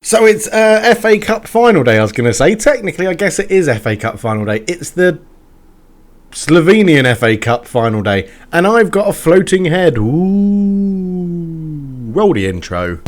So it's FA Cup final day, I was going to say. Technically, I guess it is FA Cup final day. It's the Slovenian FA Cup final day. And I've got a floating head. Ooh. Roll the intro.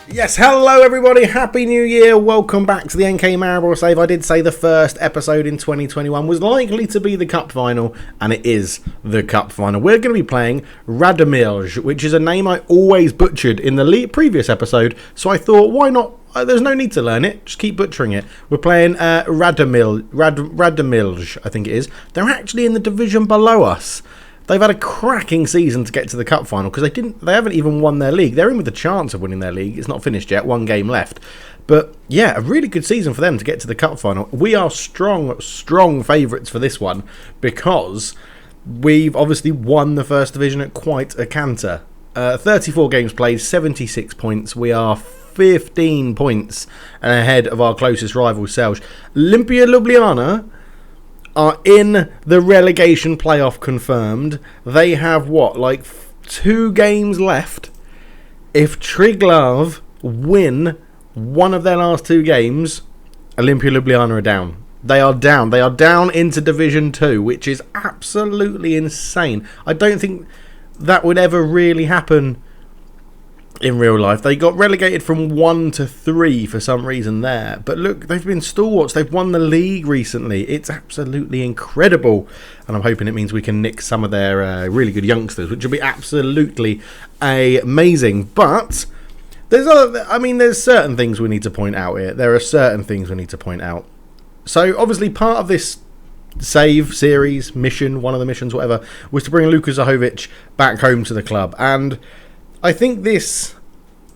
Yes, hello everybody, Happy New Year, welcome back to the NK Maribor save. I did say the first episode in 2021 was likely to be the Cup Final, and it is the Cup Final. We're going to be playing Radomilj, which is a name I always butchered in the previous episode, so I thought, why not? There's no need to learn it, just keep butchering it. We're playing Radomilj, I think it is. They're actually in the division below us. They've had a cracking season to get to the cup final because they haven't even won their league. They're in with a chance of winning their league. It's not finished yet, one game left. But yeah, a really good season for them to get to the cup final. We are strong favourites for this one because we've obviously won the first division at quite a canter. 34 games played, 76 points. We are 15 points ahead of our closest rival, Celje. Olimpia Ljubljana are in the relegation playoff confirmed. They have like 2 games left. If Triglav win one of their last 2 games, Olimpia Ljubljana are down. They are down. They are down into Division 2, which is absolutely insane. I don't think that would ever really happen in real life. They got relegated from 1 to 3 for some reason there. But look, they've been stalwarts. They've won the league recently. It's absolutely incredible. And I'm hoping it means we can nick some of their really good youngsters, which will be absolutely amazing. But there's certain things we need to point out here. There are certain things we need to point out. So obviously part of this save series, mission, one of the missions, whatever, was to bring Luka Zahovic back home to the club. And I think this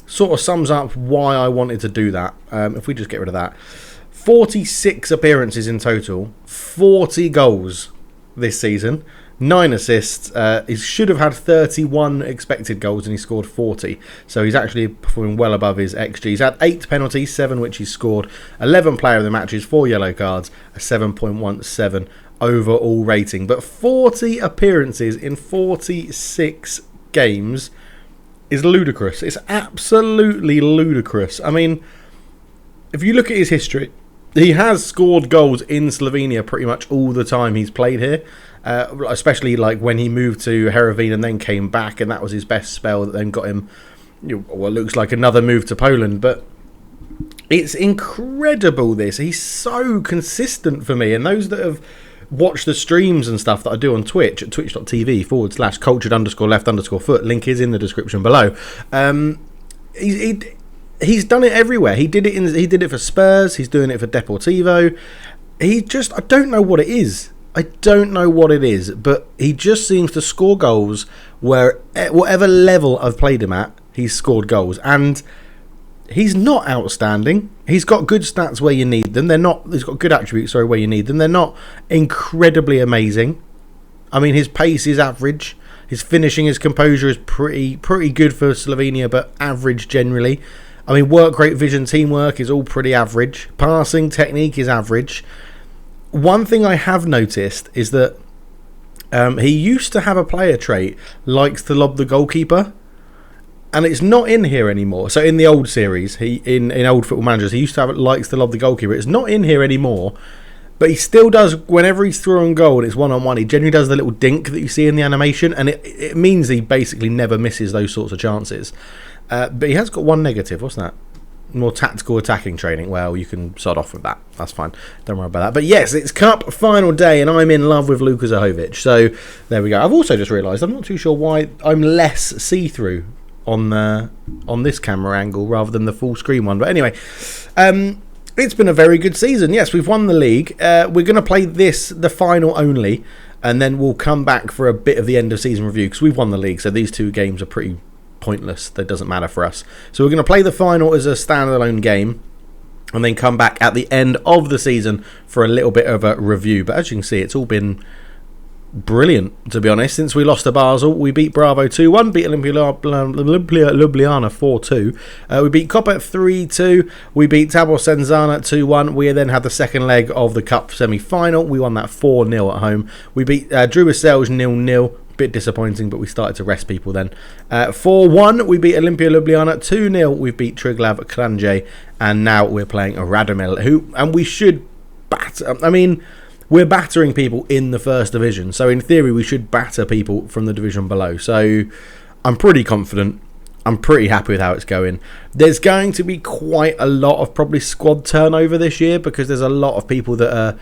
sort of sums up why I wanted to do that. If we just get rid of that. 46 appearances in total. 40 goals this season. 9 assists. He should have had 31 expected goals and he scored 40. So he's actually performing well above his XG. He's had 8 penalties, 7 which he's scored. 11 player of the matches, 4 yellow cards. A 7.17 overall rating. But 40 appearances in 46 games is ludicrous. It's absolutely ludicrous. I mean, if you look at his history, he has scored goals in Slovenia pretty much all the time he's played here, especially like when he moved to Hereveen and then came back, and that was his best spell that then got him what looks like another move to Poland. But it's incredible this. He's so consistent for me, and those that have watch the streams and stuff that I do on Twitch at twitch.tv/cultured_left_foot. Link is in the description below. He's done it everywhere. He did it for Spurs. He's doing it for Deportivo. I don't know what it is. But he just seems to score goals where at whatever level I've played him at, he's scored goals. And he's not outstanding. He's got good stats where you need them. He's got good attributes, where you need them. They're not incredibly amazing. I mean, his pace is average. His finishing, his composure is pretty good for Slovenia, but average generally. I mean, work rate, vision, teamwork is all pretty average. Passing, technique is average. One thing I have noticed is that he used to have a player trait, likes to lob the goalkeeper. And it's not in here anymore. So in the old series, in old Football Managers, he used to have likes to lob the goalkeeper. It's not in here anymore, but he still does whenever he's throwing goal and it's 1-on-1. He generally does the little dink that you see in the animation, and it means he basically never misses those sorts of chances. But he has got one negative. What's that? More tactical attacking training. Well, you can sod off with that. That's fine. Don't worry about that. But yes, it's Cup final day, and I'm in love with Luka Zahovic. So there we go. I've also just realised I'm not too sure why I'm less see-through on this camera angle rather than the full screen one. But anyway, it's been a very good season. Yes, we've won the league. We're going to play the final only, and then we'll come back for a bit of the end of season review because we've won the league, so these 2 games are pretty pointless. That doesn't matter for us. So we're going to play the final as a standalone game and then come back at the end of the season for a little bit of a review. But as you can see, it's all been brilliant, to be honest. Since we lost to Basel, we beat Bravo 2-1, beat Ljubljana 4-2. We beat Koper 3-2. We beat Tabor Senzana 2-1. We then had the second leg of the Cup semi-final. We won that 4-0 at home. We beat Druiselj 0-0. Bit disappointing, but we started to rest people then. 4-1, we beat Olimpia Ljubljana. 2-0, we beat Triglav Kranje. And now we're playing Radomil, and we should batter. I mean, we're battering people in the first division, so in theory we should batter people from the division below. So I'm pretty confident. I'm pretty happy with how it's going. There's going to be quite a lot of probably squad turnover this year, because there's a lot of people that are...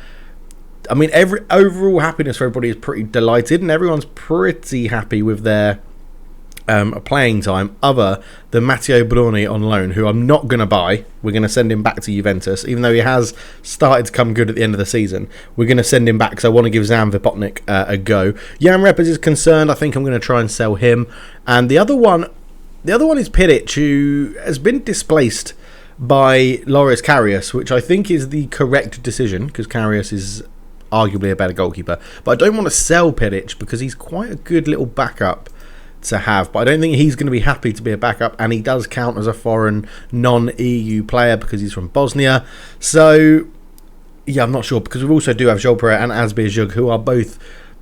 I mean, every overall happiness for everybody is pretty delighted, and everyone's pretty happy with their playing time, other than Matteo Bruni on loan, who I'm not going to buy. We're going to send him back to Juventus, even though he has started to come good at the end of the season. We're going to send him back because I want to give Zan Vipotnik a go. Jan Reppers is concerned. I think I'm going to try and sell him. And the other one is Piric, who has been displaced by Loris Karius, which I think is the correct decision, because Karius is arguably a better goalkeeper. But I don't want to sell Piric because he's quite a good little backup to have, but I don't think he's going to be happy to be a backup, and he does count as a foreign non-EU player because he's from Bosnia. So yeah, I'm not sure, because we also do have Joel Pereira and Asbir Zhug, who are both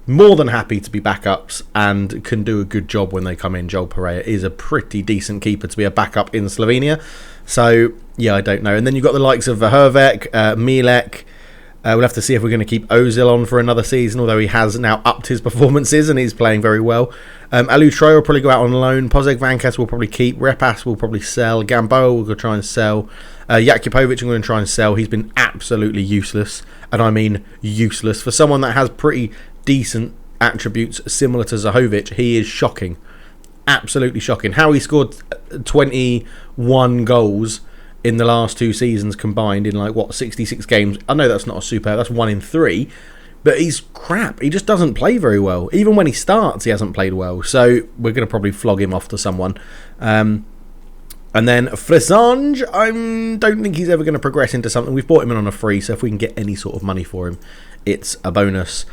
more than happy to be backups and can do a good job when they come in. Joel Pereira is a pretty decent keeper to be a backup in Slovenia. So yeah, I don't know. And then you've got the likes of Hervek, Milek. We'll have to see if we're going to keep Ozil on for another season, although he has now upped his performances and he's playing very well. Alu Troy will probably go out on loan. Pozeg Vankas will probably keep. Repas will probably sell. Gamboa will go try and sell. Jakupovic I'm going to try and sell. He's been absolutely useless, and I mean useless. For someone that has pretty decent attributes similar to Zahovic, he is shocking. Absolutely shocking. How he scored 21 goals in the last 2 seasons combined in 66 games. I know that's not a super, that's 1 in 3, but he's crap. He just doesn't play very well. Even when he starts, he hasn't played well. So we're going to probably flog him off to someone. And then Frisange, I don't think he's ever going to progress into something. We've bought him in on a free, so if we can get any sort of money for him, it's a bonus.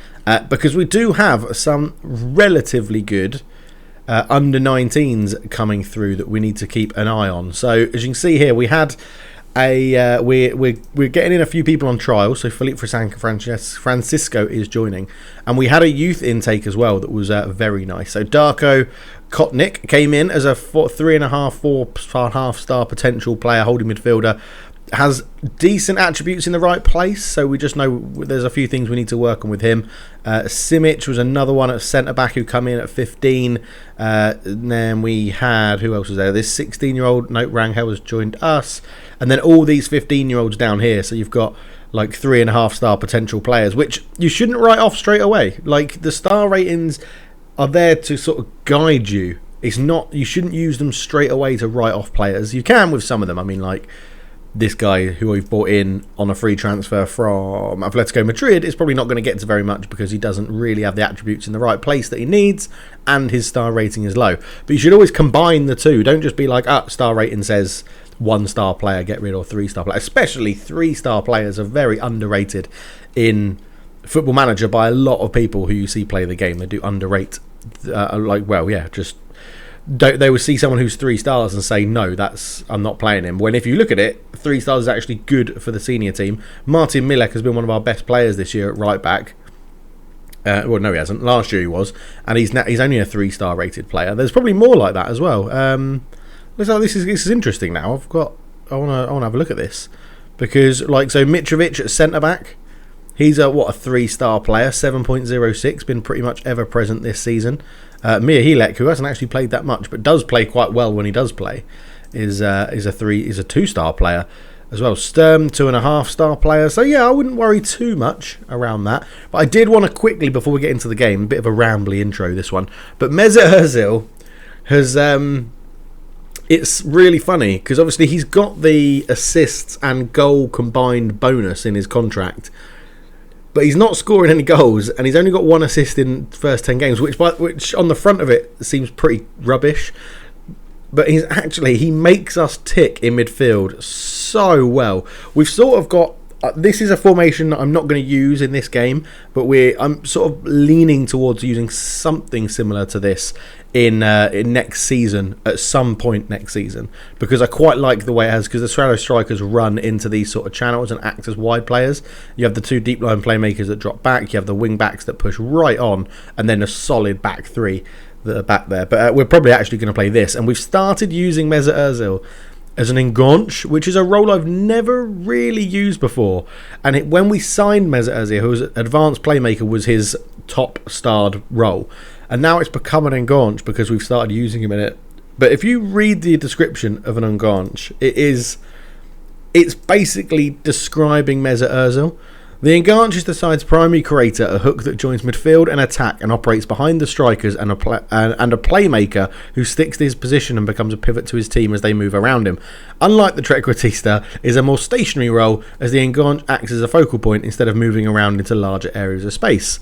Because we do have some relatively good under 19s coming through that we need to keep an eye on. So as you can see here, we had we're getting in a few people on trial. So Felipe Francisco is joining, and we had a youth intake as well that was very nice. So Darko Kotnik came in as a 4.5 star potential player, holding midfielder. Has decent attributes in the right place, so we just know there's a few things we need to work on with him. Simic was another one at centre-back who come in at 15. And then we had, who else was there? This 16-year-old, Rangel has joined us. And then all these 15-year-olds down here, so you've got 3.5 star potential players, which you shouldn't write off straight away. The star ratings are there to sort of guide you. It's not, you shouldn't use them straight away to write off players. You can with some of them. I mean, this guy who we've bought in on a free transfer from Atletico Madrid is probably not going to get to very much because he doesn't really have the attributes in the right place that he needs, and his star rating is low. But you should always combine the two. Don't just be star rating says 1-star player, get rid of 3-star player. Especially 3-star players are very underrated in Football Manager by a lot of people who you see play the game. They do underrate, they will see someone who's 3 stars and say, no, I'm not playing him. When if you look at it, 3 stars is actually good for the senior team. Martin Milek has been one of our best players this year at right back. Well, no, he hasn't. Last year he was, and he's only a 3-star rated player. There's probably more like that as well. This is interesting. Now I want to have a look at this, because so Mitrovic at centre back. He's a 3-star player, 7.06, been pretty much ever present this season. Mir Hilek, who hasn't actually played that much but does play quite well when he does play, is a 2-star player as well. Sturm, 2.5-star player. So yeah, I wouldn't worry too much around that. But I did want to quickly, before we get into the game, a bit of a rambly intro this one. But Mesut Ozil has it's really funny because obviously he's got the assists and goal combined bonus in his contract. But he's not scoring any goals, and he's only got 1 assist in the first 10 games, which on the front of it seems pretty rubbish. But he makes us tick in midfield so well. We've sort of got This is a formation that I'm not going to use in this game, but I'm sort of leaning towards using something similar to this in next season, at some point next season, because I quite like the way it has, because the Shadow Strikers run into these sort of channels and act as wide players. You have the 2 deep line playmakers that drop back, you have the wing backs that push right on, and then a solid back 3 that are back there. But we're probably actually going to play this, and we've started using Mesut Ozil as an enganche, which is a role I've never really used before. And when we signed Mesut Ozil, who's advanced playmaker, was his top starred role, and now it's become an enganche because we've started using him in it. But if you read the description of an enganche, it's basically describing Mesut Ozil. The enganche is the side's primary creator, a hook that joins midfield and attack and operates behind the strikers, and a playmaker who sticks to his position and becomes a pivot to his team as they move around him. Unlike the trequartista, is a more stationary role, as the enganche acts as a focal point instead of moving around into larger areas of space.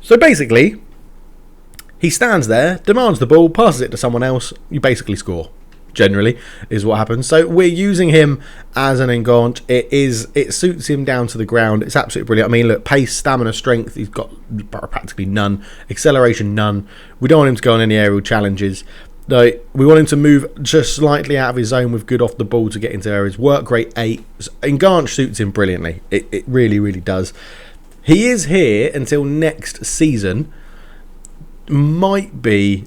So basically, he stands there, demands the ball, passes it to someone else, you basically score. Generally is what happens. So we're using him as an enganche. It suits him down to the ground. It's absolutely brilliant. I mean, look, pace, stamina, strength, he's got practically none. Acceleration, none. We don't want him to go on any aerial challenges. No, we want him to move just slightly out of his zone with good off the ball to get into areas. Work rate 8. Enganche suits him brilliantly. It really, really does. He is here until next season. Might be...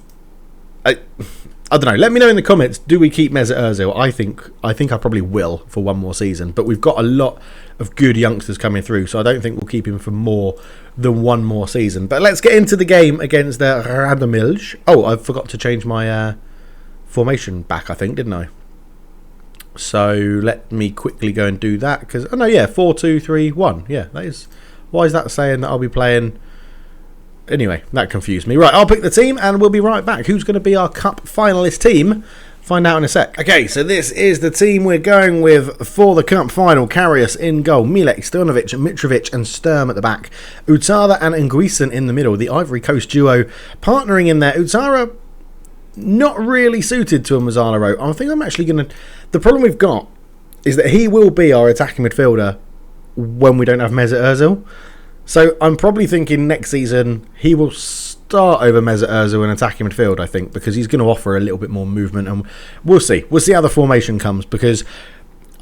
I don't know. Let me know in the comments. Do we keep Mesut Ozil? I think I probably will for one more season. But we've got a lot of good youngsters coming through, so I don't think we'll keep him for more than one more season. But let's get into the game against the Radamilj. Oh, I forgot to change my formation back, I think, didn't I? So let me quickly go and do that. Because 4-2-3-1. Yeah, that is. Why is that saying that I'll be playing? Anyway, that confused me. Right, I'll pick the team and we'll be right back. Who's going to be our cup finalist team? Find out in a sec. Okay, so this is the team we're going with for the cup final. Karius in goal, Milek, Stojanovic, Mitrovic and Sturm at the back. Utara and Nguisen in the middle. The Ivory Coast duo partnering in there. Utara not really suited to a Mazzala role. I think I'm actually going to... The problem we've got is that he will be our attacking midfielder when we don't have Mesut Ozil. So I'm probably thinking next season he will start over Mesut Ozil in attacking midfield, I think, because he's going to offer a little bit more movement, and we'll see. We'll see how the formation comes, because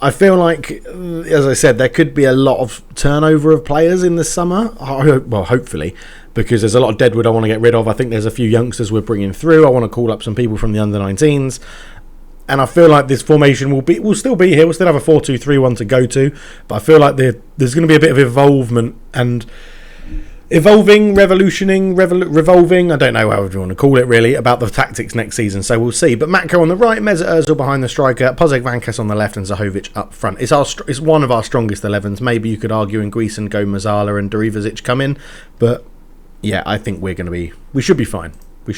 I feel like, as I said, there could be a lot of turnover of players in the summer. Well, hopefully, because there's a lot of deadwood I want to get rid of. I think there's a few youngsters we're bringing through. I want to call up some people from the under-19s. And I feel like this formation will still be here. We'll still have a 4-2-3-1 to go to. But I feel like there's going to be a bit of evolvement and revolving. I don't know how you want to call it, really, about the tactics next season. So we'll see. But Matko on the right, Mesut Ozil behind the striker, Pozek Vankas on the left, and Zahovic up front. It's one of our strongest 11s. Maybe you could argue in Greece and go Mazzala and Darivazic come in. But yeah, I think we should be fine.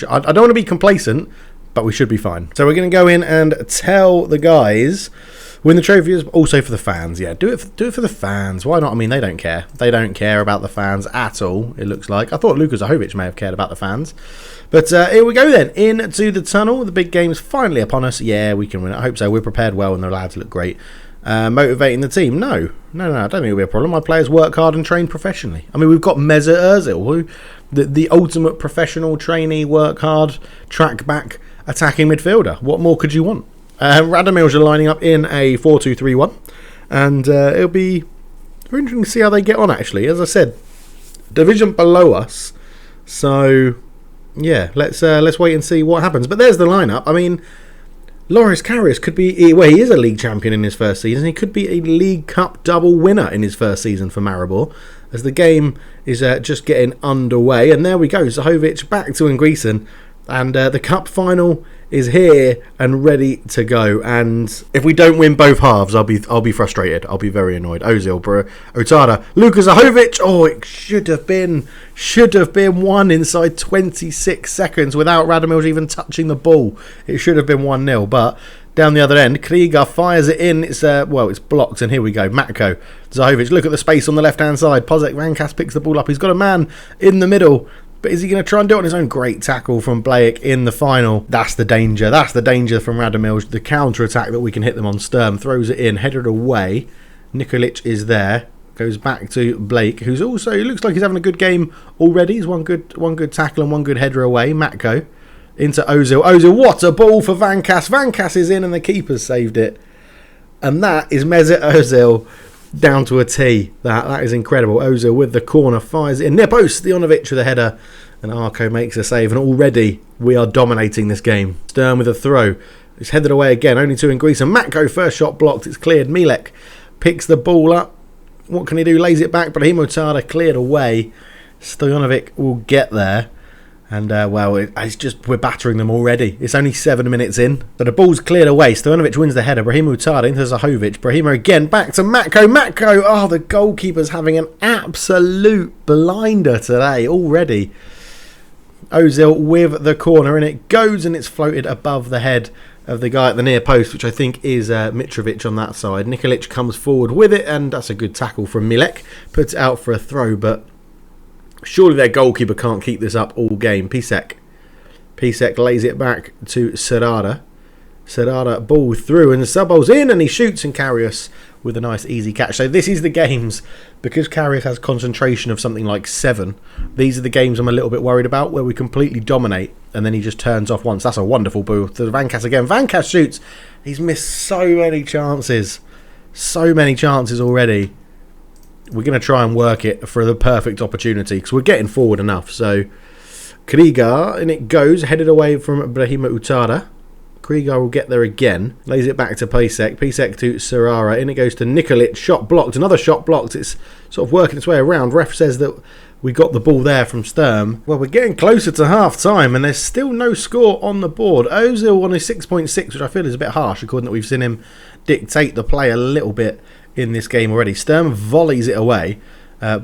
I don't want to be complacent, but we should be fine. So we're going to go in and tell the guys, win the trophy is also for the fans. Yeah, do it for the fans. Why not? I mean, they don't care. They don't care about the fans at all, it looks like. I thought Luka Zahovic may have cared about the fans. But here we go then, into the tunnel. The big game's finally upon us. Yeah, we can win it. I hope so. We're prepared well and the lads look great. Motivating the team? No, I don't think it'll be a problem. My players work hard and train professionally. I mean, we've got Mesut Ozil, the ultimate professional trainee, work hard, track back, attacking midfielder. What more could you want? Radamilj are lining up in a 4-2-3-1, and it'll be very interesting to see how they get on, actually. As I said, division below us, so yeah, let's wait and see what happens. But there's the lineup. I mean, Loris Karius could be... Well, he is a league champion in his first season. He could be a League Cup double winner in his first season for Maribor, as the game is just getting underway. And there we go, Zahovic back to Nguisen. And the cup final is here and ready to go. And if we don't win both halves, I'll be frustrated. I'll be very annoyed. Ozil, Utara, Luka Zahovic. Oh, it should have been 1 inside 26 seconds without Radamilj even touching the ball. It should have been 1-0. But down the other end, Krieger fires it in. It's blocked, and here we go. Matko, Zahovic. Look at the space on the left hand side. Pozek Vankas picks the ball up. He's got a man in the middle. But is he going to try and do it on his own? Great tackle from Blake in the final. That's the danger. That's the danger from Radamilj. The counter-attack that we can hit them on. Sturm throws it in, headed away. Nikolic is there. goes back to Blake, who's also, he looks like he's having a good game already. He's one good tackle and one good header away. Matko into Ozil. Ozil, what a ball for Vankas. Vankas is in and the keeper's saved it. And that is Mesut Ozil down to a T. That is incredible. Ozil with the corner, fires it in near post. Stevanovic with a header. And Arco makes a save. And already we are dominating this game. Stern with a throw. It's headed away again. Only two in Greece. And Matko, first shot blocked. It's cleared. Milek picks the ball up. What can he do? Lays it back. Brahim Utada cleared away. Stojanovic will get there. And, well, it's just, we're battering them already. It's only 7 minutes in. So the ball's cleared away. Stojanovic wins the header. Brahim Utada into Zahovic. Brahima again. Back to Matko. Matko. Oh, the goalkeeper's having an absolute blinder today already. Ozil with the corner. And it goes and it's floated above the head of the guy at the near post, which I think is Mitrovic on that side. Nikolic comes forward with it. And that's a good tackle from Milek. Puts it out for a throw, but surely their goalkeeper can't keep this up all game. Pisek lays it back to Serrada. Serrada ball through and the sub ball's in and he shoots, and Karius with a nice easy catch. So this is the games, because Karius has concentration of something like 7. These are the games I'm a little bit worried about, where we completely dominate and then he just turns off once. That's a wonderful ball to Vankas again. Vankas shoots. He's missed so many chances. So many chances already. We're going to try and work it for the perfect opportunity because we're getting forward enough. So Krieger, and it goes, headed away from Brahima Utada. Krieger will get there again. Lays it back to Pisek. Pisek to Serrara. In it goes to Nikolic. Shot blocked. Another shot blocked. It's sort of working its way around. Ref says that we got the ball there from Sturm. Well, we're getting closer to half time and there's still no score on the board. Ozil on a 6.6, which I feel is a bit harsh, according that we've seen him dictate the play a little bit in this game already. Sturm volleys it away.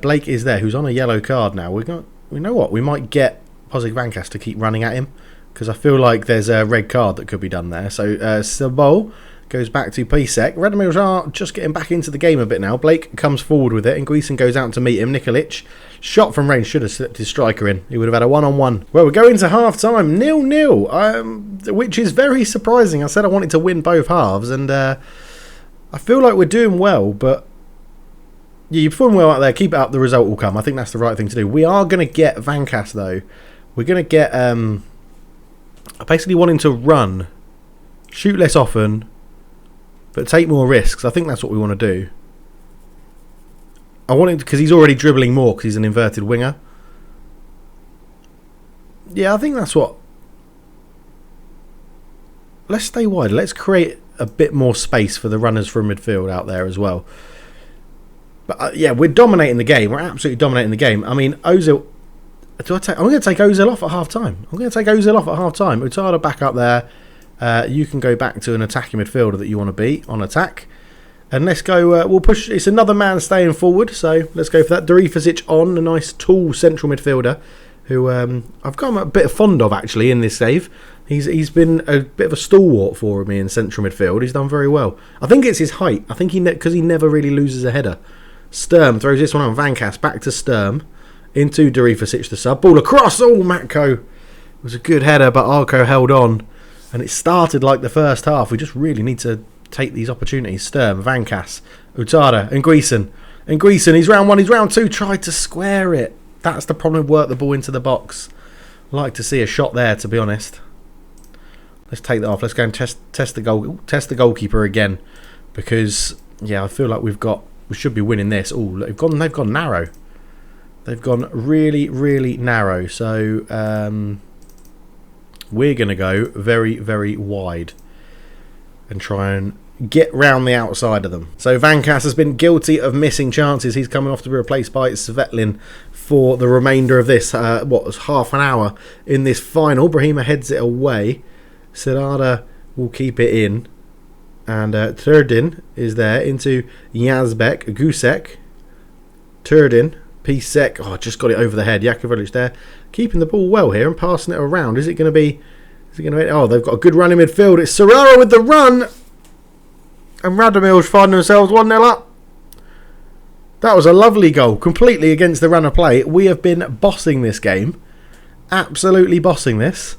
Blake is there, who's on a yellow card now. We know what? We might get Pozic Vankas to keep running at him, because I feel like there's a red card that could be done there. So Sabol goes back to Pisek. Radomir are just getting back into the game a bit now. Blake comes forward with it and Gleeson goes out to meet him. Nikolic, shot from range, should have slipped his striker in. He would have had a one-on-one. Well, we're going to half-time, 0-0, which is very surprising. I said I wanted to win both halves, and I feel like we're doing well, but yeah, you perform well out there. Keep it up, the result will come. I think that's the right thing to do. We are going to get Vankas, though. We're going to get... I basically want him to run, shoot less often, but take more risks. I think that's what we want to do. I want him, because he's already dribbling more because he's an inverted winger. Yeah, I think that's what... Let's stay wide. Let's create a bit more space for the runners from midfield out there as well. But yeah, we're dominating the game. We're absolutely dominating the game. I mean, Ozil... I'm going to take Ozil off at half-time. Utada back up there. You can go back to an attacking midfielder that you want to be on attack. And let's go... we'll push... It's another man staying forward, so let's go for that. Darifusic on, a nice tall central midfielder who I've got a bit fond of, actually, in this save. He's been a bit of a stalwart for me in central midfield. He's done very well. I think it's his height. I think because he never really loses a header. Sturm throws this one on Vankas. Back to Sturm. Into Darifusic, the sub. Ball across. Oh, Matko. It was a good header, but Arco held on. And it started like the first half. We just really need to take these opportunities. Sturm, Vankas, Utada, and Gleeson. And Gleeson, he's round 1, he's round 2. Tried to square it. That's the problem. Work the ball into the box. I'd like to see a shot there, to be honest. Let's take that off. Let's go and test the goalkeeper again. Because, yeah, I feel like we should be winning this. Oh, they've gone narrow. They've gone really, really narrow. So we're going to go very, very wide and try and get round the outside of them. So Vankas has been guilty of missing chances. He's coming off to be replaced by Svetlin for the remainder of this, what was half an hour in this final. Brahima heads it away. Serrada will keep it in. And Turdin is there into Yazbek, Gusek, Turdin, Pisek. Oh, just got it over the head. Jakovic there, keeping the ball well here and passing it around. Is it going to be? Oh, they've got a good run in midfield. It's Serrara with the run, and Radomir find themselves 1-0 up. That was a lovely goal, completely against the run of play. We have been bossing this game, absolutely bossing this.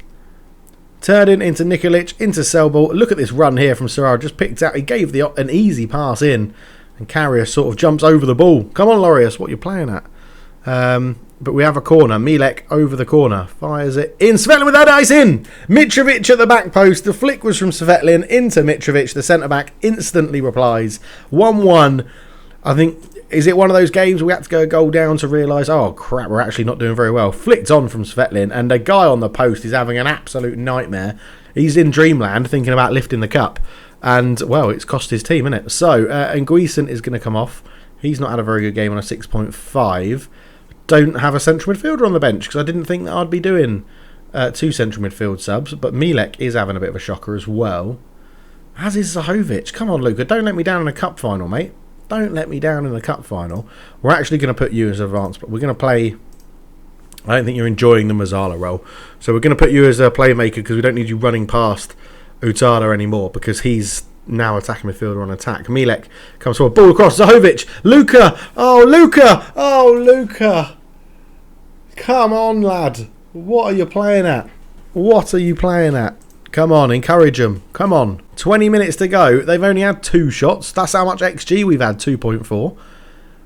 Turdin into Nikolic, into Selbal. Look at this run here from Serrara. Just picked out. He gave an easy pass in. And Carrier sort of jumps over the ball. Come on, Lorius, what are you playing at? But we have a corner. Milek over the corner. Fires it in. Svetlin with that ice in. Mitrovic at the back post. The flick was from Svetlin into Mitrovic. The centre-back instantly replies. 1-1. I think, is it one of those games we had to go a goal down to realise, oh, crap, we're actually not doing very well. Flicked on from Svetlin. And a guy on the post is having an absolute nightmare. He's in dreamland thinking about lifting the cup. And, well, it's cost his team, isn't it? So, Nguisen is going to come off. He's not had a very good game on a 6.5. Don't have a central midfielder on the bench because I didn't think that I'd be doing 2 central midfield subs. But Milek is having a bit of a shocker as well. As is Zahovic. Come on, Luka. Don't let me down in a cup final, mate. Don't let me down in the cup final. We're actually going to put you as advanced, but we're going to play... I don't think you're enjoying the Mazzala role. So we're going to put you as a playmaker because we don't need you running past Utada anymore because he's now attacking midfielder on attack. Milek comes forward. Ball across. Zahovic. Luka. Oh, Luka. Oh, Luka. Come on, lad. What are you playing at? What are you playing at? Come on, encourage them. Come on. 20 minutes to go. They've only had 2 shots. That's how much XG we've had, 2.4.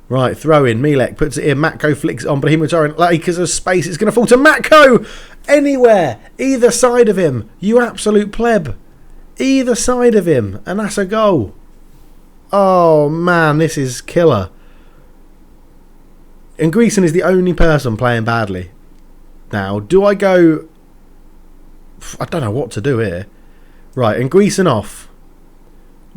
Right, throw in. Milek puts it in. Matko flicks it on, but he was like, because of space, it's going to fall to Matko. Anywhere. Either side of him. You absolute pleb. Either side of him. And that's a goal. Oh, man, this is killer. And Greason is the only person playing badly. Now, do I go... I don't know what to do here. Right, and Greason off.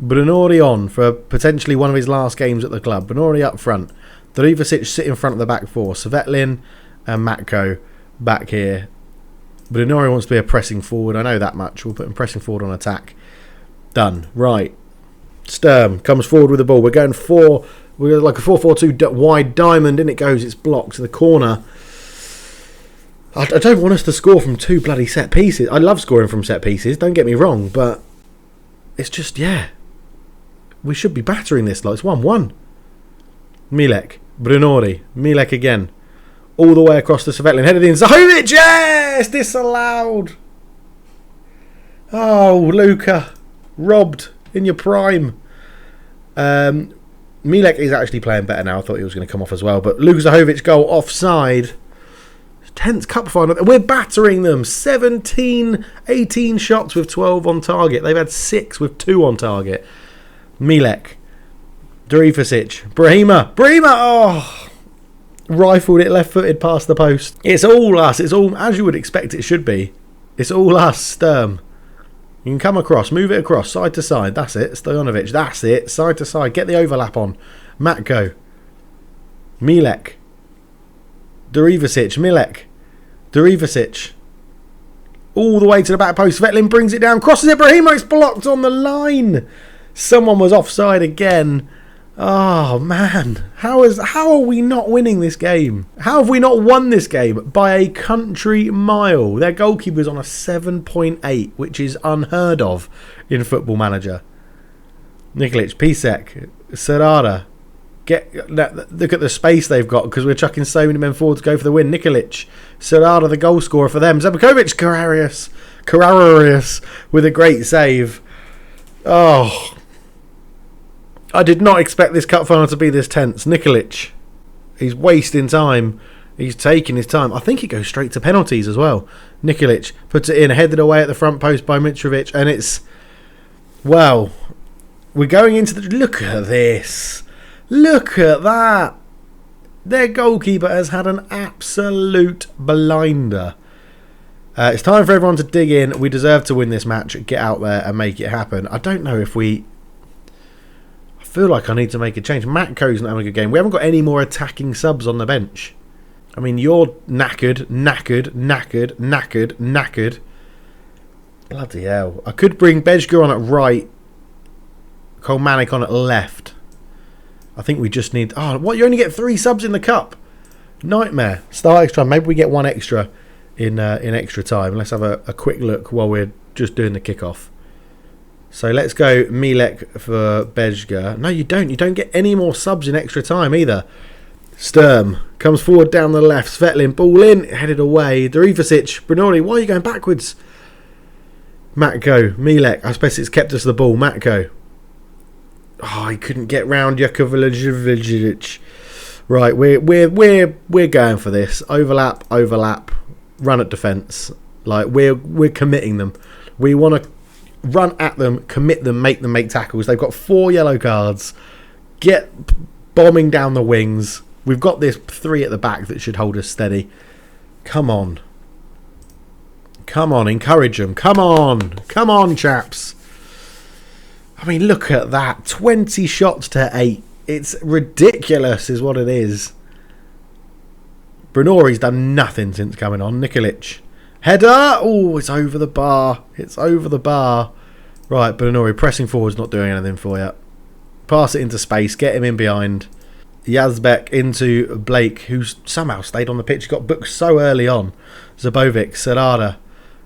Brunori on for potentially one of his last games at the club. Brunori up front. Darivacic sit in front of the back four. Svetlin and Matko back here. Brunori wants to be a pressing forward. I know that much. We'll put him pressing forward on attack. Done. Right. Sturm comes forward with the ball. We're going we're like a 4-4-2 wide diamond. In it goes. It's blocked to the corner. I don't want us to score from 2 bloody set pieces. I love scoring from set pieces. Don't get me wrong. But it's just, yeah. We should be battering this. Like, it's 1-1. Milek. Brunori. Milek again. All the way across to Svetlin. Headed in. Zahovic. Yes! Disallowed. Oh, Luka. Robbed in your prime. Milek is actually playing better now. I thought he was going to come off as well. But Luka Zahovic goal offside. 10th cup final. We're battering them. 18 shots with 12 on target. They've had 6 with 2 on target. Milek. Darivacic. Brahima. Oh! Rifled it left-footed past the post. It's all us. It's all, as you would expect it should be. It's all us, Sturm. You can come across. Move it across. Side to side. That's it. Stojanovic. That's it. Side to side. Get the overlap on. Matko. Milek. Darivacic. Milek. Darivacic. All the way to the back post. Svetlin brings it down. Crosses it. Brahima. It's blocked on the line. Someone was offside again. Oh, man. How are we not winning this game? How have we not won this game by a country mile? Their goalkeeper's on a 7.8, which is unheard of in Football Manager. Nikolic, Pisek, Serrada. Look at the space they've got because we're chucking so many men forward to go for the win. Nikolic, Serrada, the goal scorer for them. Zabakovic, Kararius with a great save. Oh, I did not expect this cup final to be this tense. Nikolic, he's wasting time. He's taking his time. I think it goes straight to penalties as well. Nikolic puts it in, headed away at the front post by Mitrovic, and it's, well, we're going into the... Look at this. Look at that. Their goalkeeper has had an absolute blinder. It's time for everyone to dig in. We deserve to win this match. Get out there and make it happen. I don't know if we... I feel like I need to make a change. Matko's not having a good game. We haven't got any more attacking subs on the bench. I mean, you're knackered. Bloody hell. I could bring Bejga on at right. Kolmanik on at left. I think we just need... Oh, what? You only get 3 subs in the cup. Nightmare. Start extra time. Maybe we get 1 extra in extra time. Let's have a quick look while we're just doing the kickoff. So let's go Milek for Bejga. No, you don't. You don't get any more subs in extra time either. Sturm comes forward down the left. Svetlin, ball in, headed away. Darivacic, Brunori, why are you going backwards? Matko, Milek. I suppose it's kept us the ball. Matko. Oh, he couldn't get round Jakovic. Right, we're going for this. Overlap, run at defence. Like we're committing them. We want to run at them, commit them, make them make tackles. They've got 4 yellow cards. Get bombing down the wings. We've got this 3 at the back that should hold us steady. Come on. Come on, encourage them. Come on, chaps. I mean, look at that. 20 shots to 8. It's ridiculous is what it is. Brunori's done nothing since coming on. Nikolic. Header. Oh, it's over the bar. It's over the bar. Right, Brunori pressing forward's not doing anything for you. Pass it into space. Get him in behind. Yazbek into Blake, who's somehow stayed on the pitch. He got booked so early on. Zabovic. Serrada.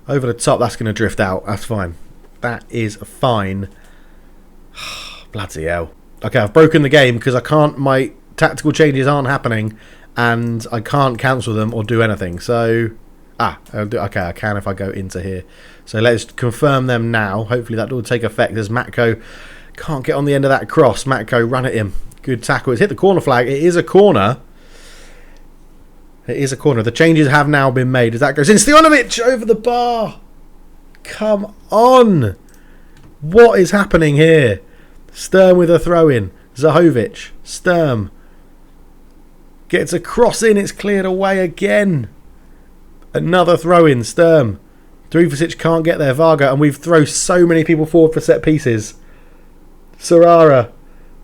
Over the top. That's going to drift out. That's fine. That is fine. Bloody hell. Okay, I've broken the game because I can't. My tactical changes aren't happening, and I can't cancel them or do anything. So, okay, I can if I go into here. So let's confirm them now. Hopefully that will take effect as Matko can't get on the end of that cross. Matko, run at him. Good tackle. It's hit the corner flag. It is a corner. It is a corner. The changes have now been made as that goes in. Stojanovic over the bar. Come on. What is happening here? Sturm with a throw-in. Zahovic. Sturm. Gets a cross in. It's cleared away again. Another throw-in. Sturm. Drivicic can't get there. Varga. And we've thrown so many people forward for set pieces. Sarara.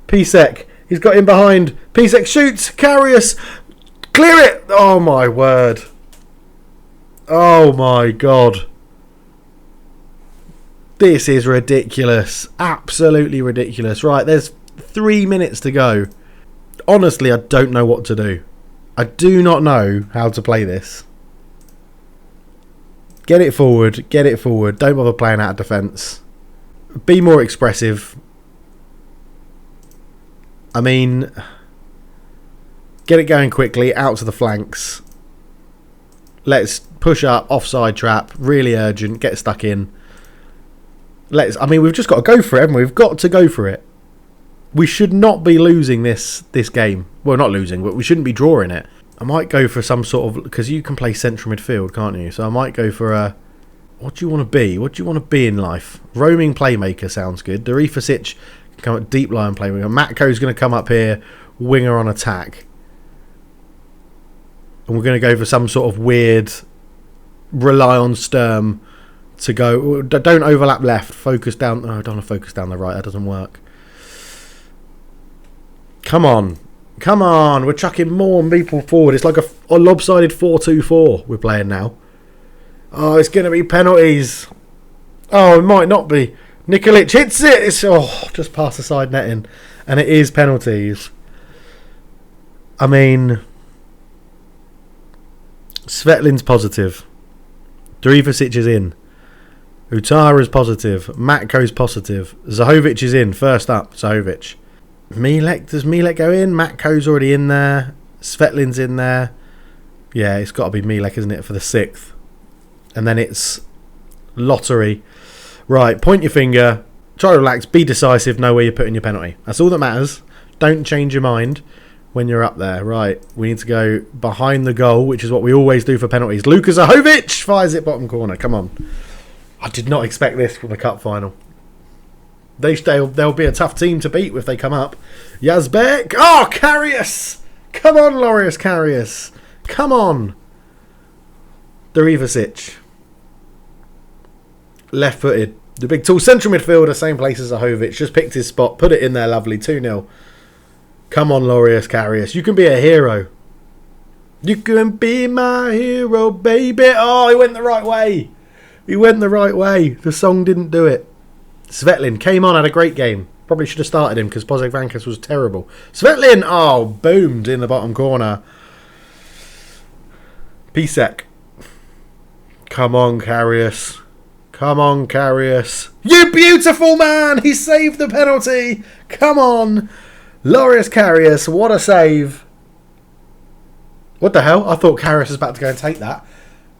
Pisek. He's got in behind. Pisek shoots. Karius. Clear it. Oh, my word. Oh, my God. This is ridiculous. Absolutely ridiculous. Right, there's 3 minutes to go. Honestly, I don't know what to do. I do not know how to play this. Get it forward. Get it forward. Don't bother playing out of defence. Be more expressive. I mean, get it going quickly. Out to the flanks. Let's push up. Offside trap. Really urgent. Get stuck in. We've just got to go for it, haven't we? We've got to go for it. We should not be losing this game. Well, not losing, but we shouldn't be drawing it. I might go for some sort of... Because you can play central midfield, can't you? So I might go for a... What do you want to be? What do you want to be in life? Roaming playmaker sounds good. Drivicic can come up deep line playmaker. Matko's going to come up here. Winger on attack. And we're going to go for some sort of weird... Rely on Sturm... to go. Don't overlap left. Focus down. Oh, I don't want to focus down the right. That doesn't work. Come on. Come on. We're chucking more people forward. It's like a lopsided 4-2-4 we're playing now. Oh, it's going to be penalties. Oh, it might not be. Nikolic hits it. It's just past the side netting. And it is penalties. I mean, Svetlin's positive. Drivicic is in. Utara's positive. Matko's positive. Zahovic is in. First up, Zahovic. Does Milek go in? Matko's already in there. Svetlin's in there. Yeah, it's got to be Milek, isn't it, for the 6th? And then it's lottery. Right, point your finger. Try to relax. Be decisive. Know where you're putting your penalty. That's all that matters. Don't change your mind when you're up there. Right, we need to go behind the goal, which is what we always do for penalties. Luka Zahovic fires it bottom corner. Come on. I did not expect this from the cup final. They'll be a tough team to beat if they come up. Yazbek. Oh, Karius. Come on, Loris Karius. Come on. Drivicic. Left-footed. The big tall central midfielder, same place as Zahovic. Just picked his spot. Put it in there, lovely. 2-0. Come on, Loris Karius. You can be a hero. You can be my hero, baby. Oh, he went the right way. He went the right way. The song didn't do it. Svetlin came on, had a great game. Probably should have started him because Pozek Vankas was terrible. Svetlin, boomed in the bottom corner. Pisek. Come on, Karius. Come on, Karius. You beautiful man! He saved the penalty. Come on. Loris Karius, what a save. What the hell? I thought Karius was about to go and take that.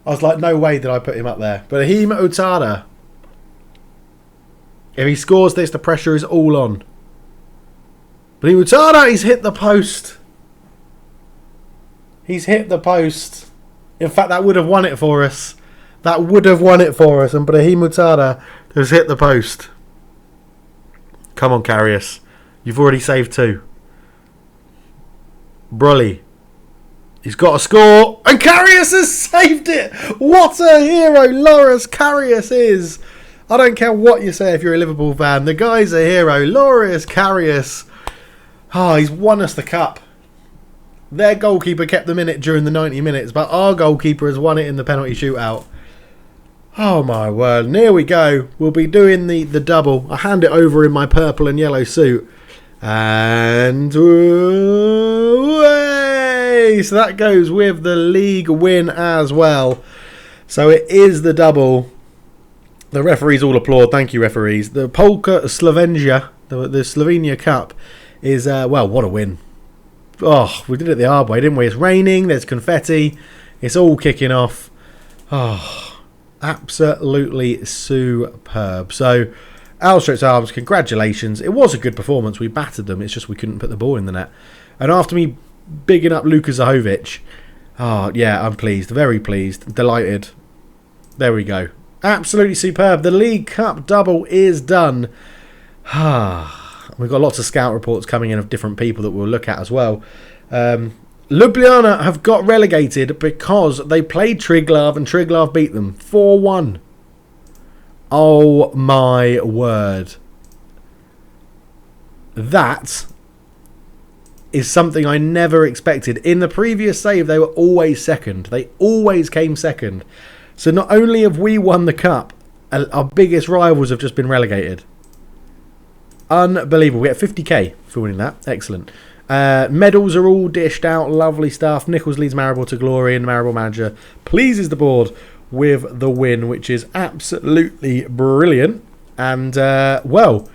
I was like, no way did I put him up there. But Hima Utada. If he scores this, the pressure is all on. But he's hit the post. He's hit the post. In fact, that would have won it for us. That would have won it for us. And Brahim Utada has hit the post. Come on, Karius. You've already saved 2. Brolly. He's got a score. And Karius has saved it. What a hero Loris Karius is. I don't care what you say if you're a Liverpool fan. The guy's a hero. Loris Karius. Oh, he's won us the cup. Their goalkeeper kept them in it during the 90 minutes, but our goalkeeper has won it in the penalty shootout. Oh my word. And here we go. We'll be doing the double. I hand it over in my purple and yellow suit. And away! So that goes with the league win as well. So it is the double. The referees all applaud. Thank you, referees. The Polka Slovenia, the Slovenia Cup, is, well, what a win. Oh, we did it the hard way, didn't we? It's raining, there's confetti, it's all kicking off. Oh, absolutely superb. So, outstretched arms, congratulations. It was a good performance. We battered them. It's just we couldn't put the ball in the net. And after me bigging up Luka Zahovic, oh, yeah, I'm pleased. Very pleased. Delighted. There we go. Absolutely superb. The League Cup double is done. We've got lots of scout reports coming in of different people that we'll look at as well. Ljubljana have got relegated because they played Triglav and Triglav beat them 4-1. Oh my word. That is something I never expected. In the previous save, they were always second. They always came second. So not only have we won the cup, our biggest rivals have just been relegated. Unbelievable. We get 50k for winning that. Excellent. Medals are all dished out. Lovely stuff. Nichols leads Maribor to glory, and the Maribor manager pleases the board with the win, which is absolutely brilliant. And, well,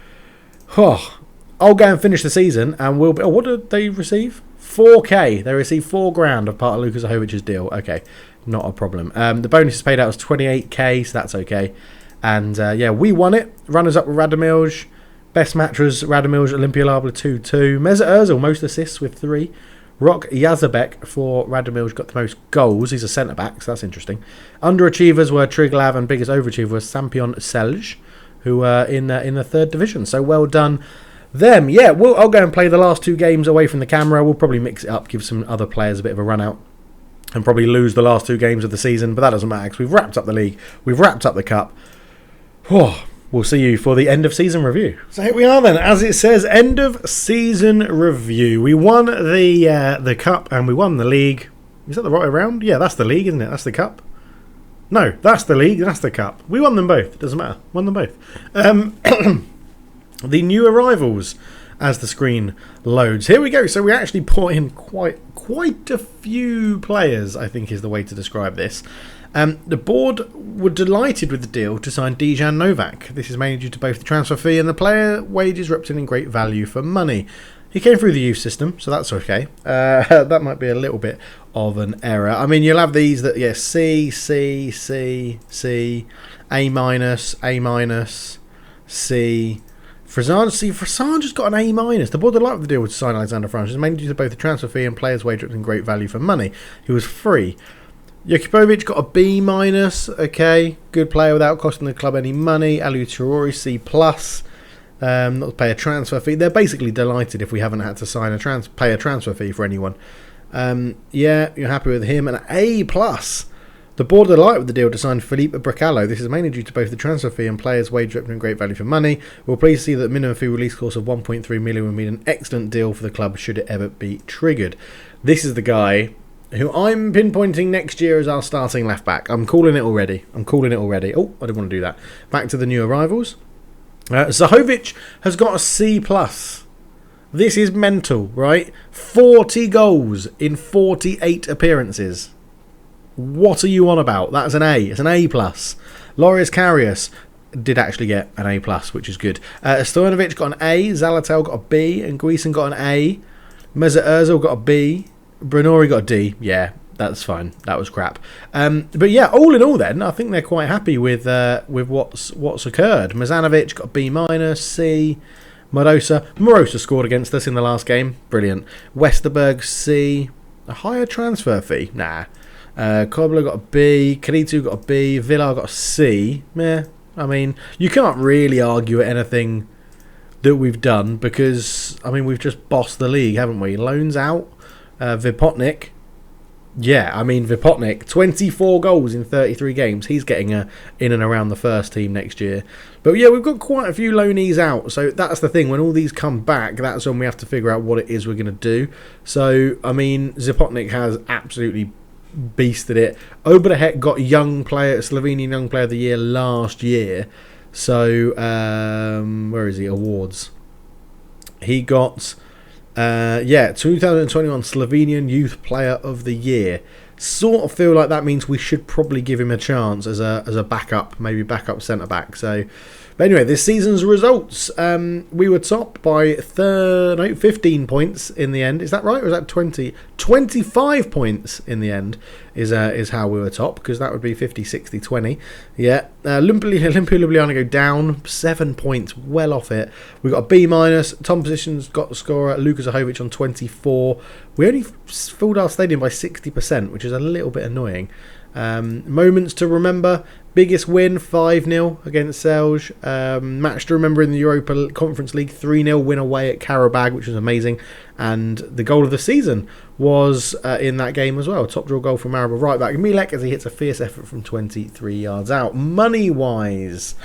I'll go and finish the season, and we'll be... Oh, what did they receive? 4k. They received 4 grand of part of Luka Zahovic's deal. Okay, not a problem. The bonus is paid out as 28k, so that's okay. And, yeah, we won it. Runners up with Radomilj. Best match was Radomilj, Olympia Labla 2-2. Mesut Ozil, most assists with 3. Rok Yazabek for Radomilj got the most goals. He's a centre-back, so that's interesting. Underachievers were Triglav, and biggest overachiever was Sampion Selj, who were in the 3rd division. So well done them. Yeah, I'll go and play the last 2 games away from the camera. We'll probably mix it up, give some other players a bit of a run-out, and probably lose the last 2 games of the season, but that doesn't matter because we've wrapped up the league. We've wrapped up the cup. We'll see you for the end of season review. So here we are then. As it says, end of season review. We won the cup and we won the league. Is that the right way around? Yeah, that's the league, isn't it? That's the cup. No, that's the league. That's the cup. We won them both. It doesn't matter. Won them both. The new arrivals as the screen loads. Here we go. So we actually put in quite a few players, I think is the way to describe this. The board were delighted with the deal to sign Dejan Novak. This is mainly due to both the transfer fee and the player wages representing great value for money. He came through the youth system, so that's okay. That might be a little bit of an error. I mean, you'll have these that, yeah, C, C, C, C, A minus, A minus, C. Frasan just got an A minus. The board delighted with the deal to sign Alexander Francis, mainly due to both the transfer fee and players wage representing great value for money. He was free. Jokipovic got a B minus. Okay, good player without costing the club any money. Aliou Traore C plus. Not to pay a transfer fee. They're basically delighted if we haven't had to pay a transfer fee for anyone. Yeah, you're happy with him. An A plus. The board are delighted with the deal to sign Felipe Bracalo. This is mainly due to both the transfer fee and players' wage representing great value for money. We're pleased to see that the minimum fee release clause of 1.3 million would mean an excellent deal for the club should it ever be triggered. This is the guy who I'm pinpointing next year as our starting left back. I'm calling it already. Oh, I didn't want to do that. Back to the new arrivals. Zahovic has got a C plus. This is mental, right? 40 goals in 48 appearances. What are you on about? That's an A. It's an A plus. Loris Karius did actually get an A plus, which is good. Stojanovic got an A. Zalatel got a B. And Guisen got an A. Mesut Ozil got a B. Brunori got a D. Yeah, that's fine. That was crap. But yeah, all in all then, I think they're quite happy with what's occurred. Mazanovic got a B minus, C. Morosa scored against us in the last game. Brilliant. Westerberg C. A higher transfer fee? Nah. Cobbler got a B. Kanitu got a B. Villar got a C. Meh. I mean, you can't really argue at anything that we've done because, I mean, we've just bossed the league, haven't we? Loans out. Vipotnik. Yeah, I mean, Vipotnik, 24 goals in 33 games. He's getting in and around the first team next year. But yeah, we've got quite a few loanees out. So that's the thing. When all these come back, that's when we have to figure out what it is we're going to do. So, I mean, Vipotnik has absolutely beasted it. Oberhek got Slovenian Young Player of the Year last year. So, where is he? Awards. He got... 2021 Slovenian Youth Player of the Year. Sort of feel like that means we should probably give him a chance as a backup, maybe backup centre back. So, but anyway, this season's results. We were top by 15 points in the end. Is that right? Or is that 20? 25 points in the end is how we were top, because that would be 50, 60, 20. Yeah. Olympia Ljubljana go down 7 points, well off it. We got a B minus. Tom Position's got the scorer Luka Zahovic on 24. We only filled our stadium by 60%, which is a little bit annoying. Moments to remember. Biggest win 5-0 against Celje. Match to remember in the Europa Conference League, 3-0 win away at Karabag, which was amazing. And the goal of the season was in that game as well. Top draw goal from Maribor right back Milek as he hits a fierce effort from 23 yards out. Money wise,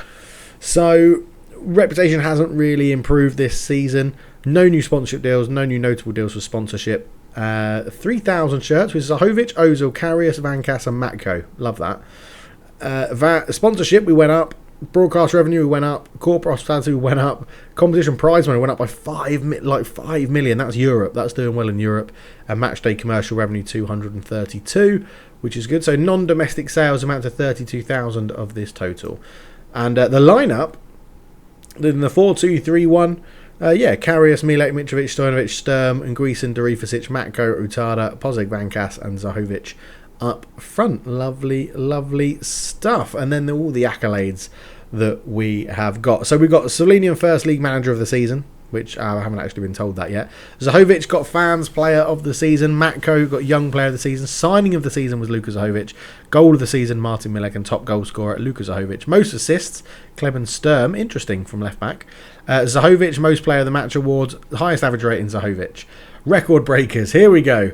so reputation hasn't really improved this season. No new sponsorship deals, no new notable deals for sponsorship. 3,000 shirts with Zahovic, Ozil, Karius, Vankas and Matko. Love that. Sponsorship, we went up. Broadcast revenue, we went up. Corporate hospitality, we went up. Competition prize money went up by 5 million. That's Europe. That's doing well in Europe. And match day commercial revenue 232, which is good. So non-domestic sales amount to 32,000 of this total. And the lineup in the 4-2-3-1. Karius, Milek, Mitrovic, Stojanovic, Sturm, and Greason, Darifasic, Matko, Utada, Pozeg, Vankas, and Zahovic up front. Lovely, lovely stuff. And then all the accolades that we have got. So we've got Slovenian First League Manager of the Season, which I haven't actually been told that yet. Zahovic got Fans Player of the Season. Matko got Young Player of the Season. Signing of the Season was Luka Zahovic. Goal of the Season, Martin Milek. And top goal scorer, Luka Zahovic. Most assists, Kleben Sturm. Interesting from left back. Zahovic, Most Player of the Match Awards. Highest average rating, Zahovic. Record breakers. Here we go.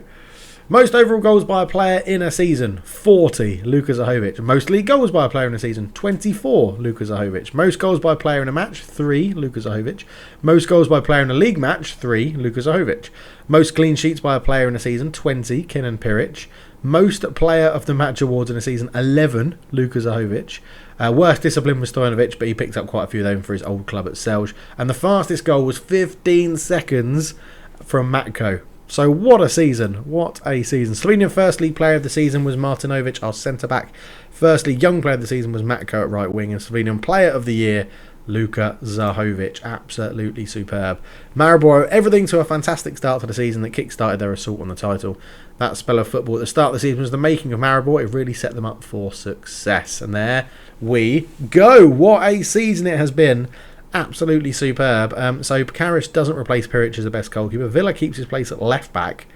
Most overall goals by a player in a season, 40, Luka Zahovic. Most league goals by a player in a season, 24, Luka Zahovic. Most goals by a player in a match, 3, Luka Zahovic. Most goals by a player in a league match, 3, Luka Zahovic. Most clean sheets by a player in a season, 20, Kenan Piric. Most player of the match awards in a season, 11, Luka Zahovic. Worst discipline was Stojanovic, but he picked up quite a few of them for his old club at Celje. And the fastest goal was 15 seconds from Matko. So what a season. What a season. Slovenian First League Player of the Season was Martinovic, our centre-back. First League Young Player of the Season was Matko at right wing. And Slovenian Player of the Year, Luka Zahovic. Absolutely superb. Maribor, everything to a fantastic start to the season that kick-started their assault on the title. That spell of football at the start of the season was the making of Maribor. It really set them up for success. And there we go. What a season it has been. Absolutely superb. So Karius doesn't replace Piric as the best goalkeeper. Villa keeps his place at left back.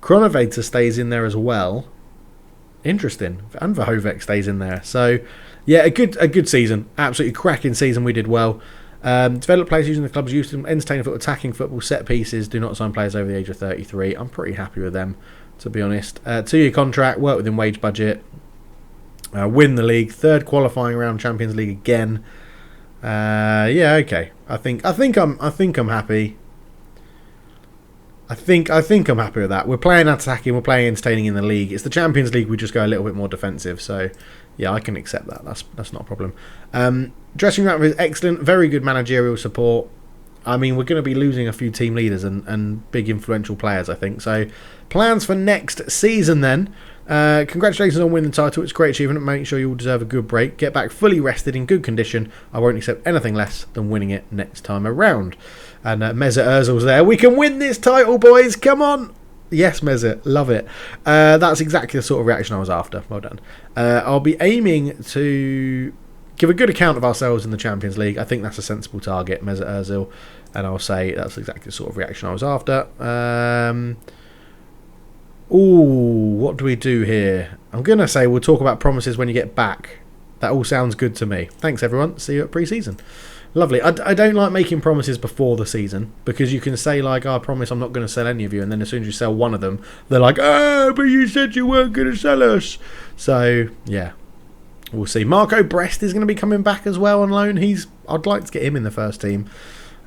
Kronovator stays in there as well. Interesting. And Zahovic stays in there. So yeah, a good season. Absolutely cracking season. We did well. Develop players using the club's use to entertaining football, attacking football, set pieces. Do not sign players over the age of 33. I'm pretty happy with them, to be honest. 2-year contract. Work within wage budget. Win the league. Third qualifying round Champions League again. Okay. I think I'm happy. I think I'm happy with that. We're playing attacking, we're playing entertaining in the league. It's the Champions League, we just go a little bit more defensive. So yeah, I can accept that. That's not a problem. Dressing room is excellent, very good managerial support. I mean, we're going to be losing a few team leaders and big influential players, I think. So plans for next season then. Congratulations on winning the title. It's a great achievement. Make sure you all deserve a good break. Get back fully rested in good condition. I won't accept anything less than winning it next time around. And Mesut Ozil's there. We can win this title, boys. Come on. Yes, Mesut. Love it. That's exactly the sort of reaction I was after. Well done. I'll be aiming to give a good account of ourselves in the Champions League. I think that's a sensible target, Mesut Ozil, and I'll say that's exactly the sort of reaction I was after. What do we do here? I'm going to say we'll talk about promises when you get back. That all sounds good to me. Thanks, everyone. See you at pre-season. Lovely. I don't like making promises before the season because you can say, like, I promise I'm not going to sell any of you, and then as soon as you sell one of them, they're like, oh, but you said you weren't going to sell us. So, yeah. We'll see. Marco Brest is going to be coming back as well on loan. I'd like to get him in the first team.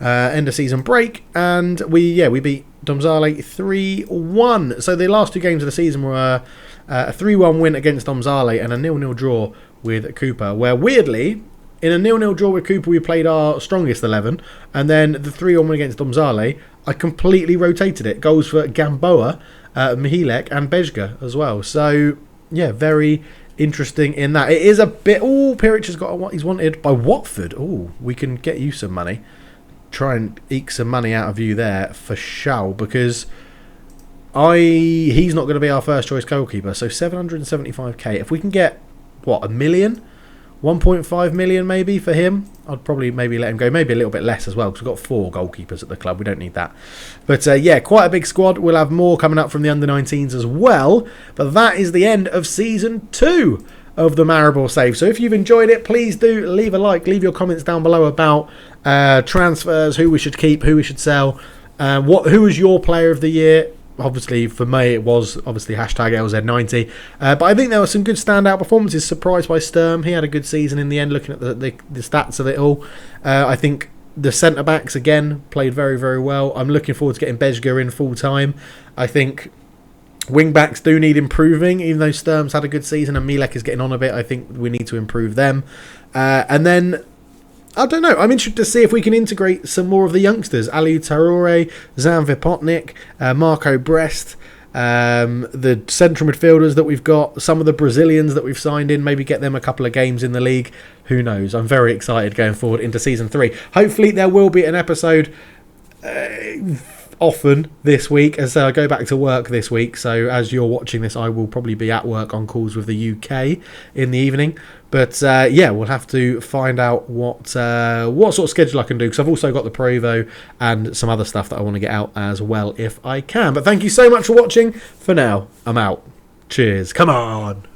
End of season break, and we beat Domzale 3-1. So the last 2 games of the season were a 3-1 win against Domzale and a 0-0 draw with Cooper, where weirdly in a 0-0 draw with Cooper we played our strongest 11, and then the 3-1 win against Domzale I completely rotated it. Goals for Gamboa, Mihilek and Bejga as well. So yeah, very interesting in that. It is a bit... Oh, Pirich has got what he's wanted by Watford. Oh, we can get you some money. Try and eke some money out of you there for sure, because he's not going to be our first choice goalkeeper. So 775k. If we can get, what, 1 million? 1.5 million maybe for him, I'd probably maybe let him go. Maybe a little bit less as well, because we've got 4 goalkeepers at the club. We don't need that. But yeah, quite a big squad. We'll have more coming up from the under-19s as well. But that is the end of Season 2 of the Maribor Save. So if you've enjoyed it, please do leave a like. Leave your comments down below about transfers, who we should keep, who we should sell. Who was your player of the year? Obviously, for me, it was obviously hashtag LZ90. But I think there were some good standout performances. Surprised by Sturm. He had a good season in the end, looking at the stats of it all. I think the centre-backs, again, played very, very well. I'm looking forward to getting Bejga in full-time. I think wing-backs do need improving, even though Sturm's had a good season and Milek is getting on a bit. I think we need to improve them. And then, I don't know, I'm interested to see if we can integrate some more of the youngsters. Aliou Traoré, Zan Vipotnik, Marco Brest, the central midfielders that we've got, some of the Brazilians that we've signed in, maybe get them a couple of games in the league. Who knows? I'm very excited going forward into Season 3. Hopefully there will be an episode often this week, as I go back to work this week. So as you're watching this, I will probably be at work on calls with the UK in the evening. But yeah, we'll have to find out what sort of schedule I can do, because I've also got the Provo and some other stuff that I want to get out as well if I can. But thank you so much for watching. For now, I'm out. Cheers. Come on.